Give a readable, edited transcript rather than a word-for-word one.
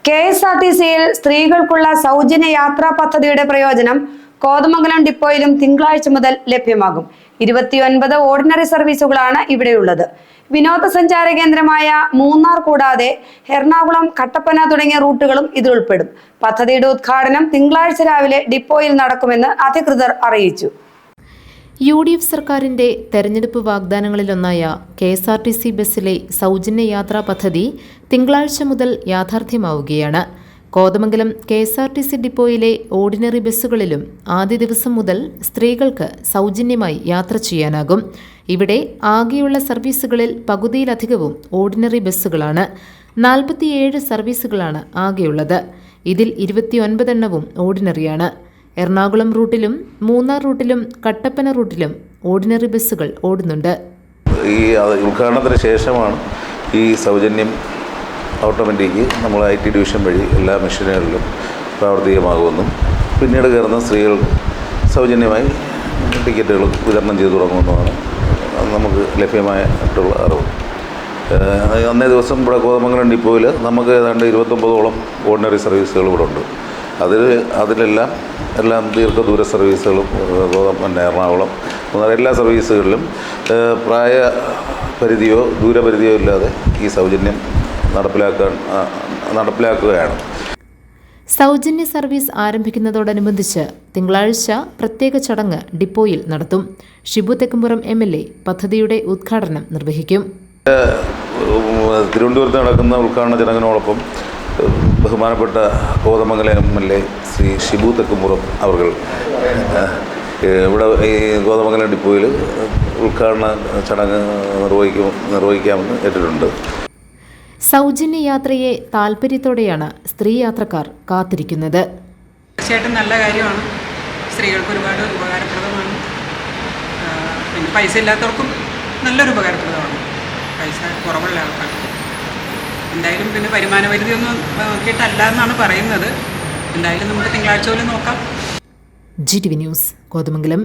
KSRTCയിൽ സ്ത്രീകൾക്കുള്ള സൗജന്യ യാത്രാ പദ്ധതിയുടെ പ്രയോജനം കോതമംഗലം ഡിപ്പോയിലും തിങ്കളാഴ്ച മുതൽ ലഭ്യമാകും. 29 ഓർഡിനറി സർവീസുകളാണ് ഇവിടെയുള്ളത്. വിനോദസഞ്ചാര കേന്ദ്രമായ മൂന്നാർ കൂടാതെ എറണാകുളം, കട്ടപ്പന തുടങ്ങിയ റൂട്ടുകളും ഇതിൽ ഉൾപ്പെടും. പദ്ധതിയുടെ ഉദ്ഘാടനം തിങ്കളാഴ്ച രാവിലെ ഡിപ്പോയിൽ നടക്കുമെന്ന് അധികൃതർ അറിയിച്ചു. UDF സർക്കാരിന്റെ തെരഞ്ഞെടുപ്പ് വാഗ്ദാനങ്ങളിലൊന്നായ KSRTC ബസ്സിലെ സൗജന്യ യാത്രാ പദ്ധതി തിങ്കളാഴ്ച മുതൽ യാഥാർത്ഥ്യമാവുകയാണ്. കോതമംഗലം KSRTC ഡിപ്പോയിലെ ഓർഡിനറി ബസ്സുകളിലും ആദ്യ ദിവസം മുതൽ സ്ത്രീകൾക്ക് സൗജന്യമായി യാത്ര ചെയ്യാനാകും. ഇവിടെ ആകെയുള്ള സർവീസുകളിൽ പകുതിയിലധികവും ഓർഡിനറി ബസ്സുകളാണ്. 47 സർവീസുകളാണ് ആകെയുള്ളത്. ഇതിൽ 29 എണ്ണവും ഓർഡിനറിയാണ്. എറണാകുളം റൂട്ടിലും മൂന്നാർ റൂട്ടിലും കട്ടപ്പന റൂട്ടിലും ഓർഡിനറി ബസ്സുകൾ ഓടുന്നുണ്ട്. ഈ ഉദ്ഘാടനത്തിന് ശേഷമാണ് ഈ സൗജന്യം ഓട്ടോമാറ്റിക് നമ്മൾ IT ഡിവിഷൻ വഴി എല്ലാ മെഷീനുകളിലും പ്രാവർത്തികമാകുമെന്നും പിന്നീട് കയറുന്ന സ്ത്രീകൾ സൗജന്യമായി ടിക്കറ്റുകൾ വിതരണം ചെയ്തു തുടങ്ങുമെന്നുമാണ് നമുക്ക് ലഭ്യമായിട്ടുള്ള അറിവ്. അന്നേ ദിവസം ഇവിടെ കോതമംഗലം ഡിപ്പോയിൽ നമുക്ക് ഏതാണ്ട് 29ഓളം ഓർഡിനറി സർവീസുകൾ ഇവിടെ ഉണ്ട്. അതിലെല്ലാം ദീർഘദൂര സർവീസുകളും എറണാകുളം എല്ലാ സർവീസുകളിലും പ്രായപരിധിയോ ദൂരപരിധിയോ ഇല്ലാതെ ഈ സൗജന്യം നടപ്പിലാക്കുകയാണ്. സൗജന്യ സർവീസ് ആരംഭിക്കുന്നതോടനുബന്ധിച്ച് തിങ്കളാഴ്ച പ്രത്യേക ചടങ്ങ് ഡിപ്പോയിൽ നടത്തും. ഷിബു തെക്കുംപുറം MLA പദ്ധതിയുടെ ഉദ്ഘാടനം നിർവഹിക്കും. തിരുവനന്തപുരത്ത് നടക്കുന്ന ഉദ്ഘാടന ചടങ്ങിനോടൊപ്പം ബഹുമാനപ്പെട്ട കോതമംഗലം MLA ശ്രീ ഷിബു തെക്കുംപുറം അവർ ഇവിടെ ഈ കോതമംഗലം ഡിപ്പോയിൽ ഉദ്ഘാടന ചടങ്ങ് നിർവഹിക്കാമെന്ന് ഏറ്റിട്ടുണ്ട്. സൗജന്യ യാത്രയെ താല്പര്യത്തോടെയാണ് സ്ത്രീ യാത്രക്കാർ കാത്തിരിക്കുന്നത്. തീർച്ചയായിട്ടും നല്ല കാര്യമാണ്. സ്ത്രീകൾക്ക് ഒരുപാട് ഉപകാരപ്രദമാണ്. പിന്നെ പൈസ ഇല്ലാത്തവർക്കും നല്ലൊരു ഉപകാരപ്രദമാണ്. പൈസ കുറവുള്ള ആൾക്കാർക്ക് എന്തായാലും പിന്നെ വരുമാന പരിധിയൊന്നും നോക്കിയിട്ടല്ല എന്നാണ് പറയുന്നത്. എന്തായാലും നമുക്ക് തിങ്കളാഴ്ച പോലും നോക്കാം. GTV news, Kothamangalam.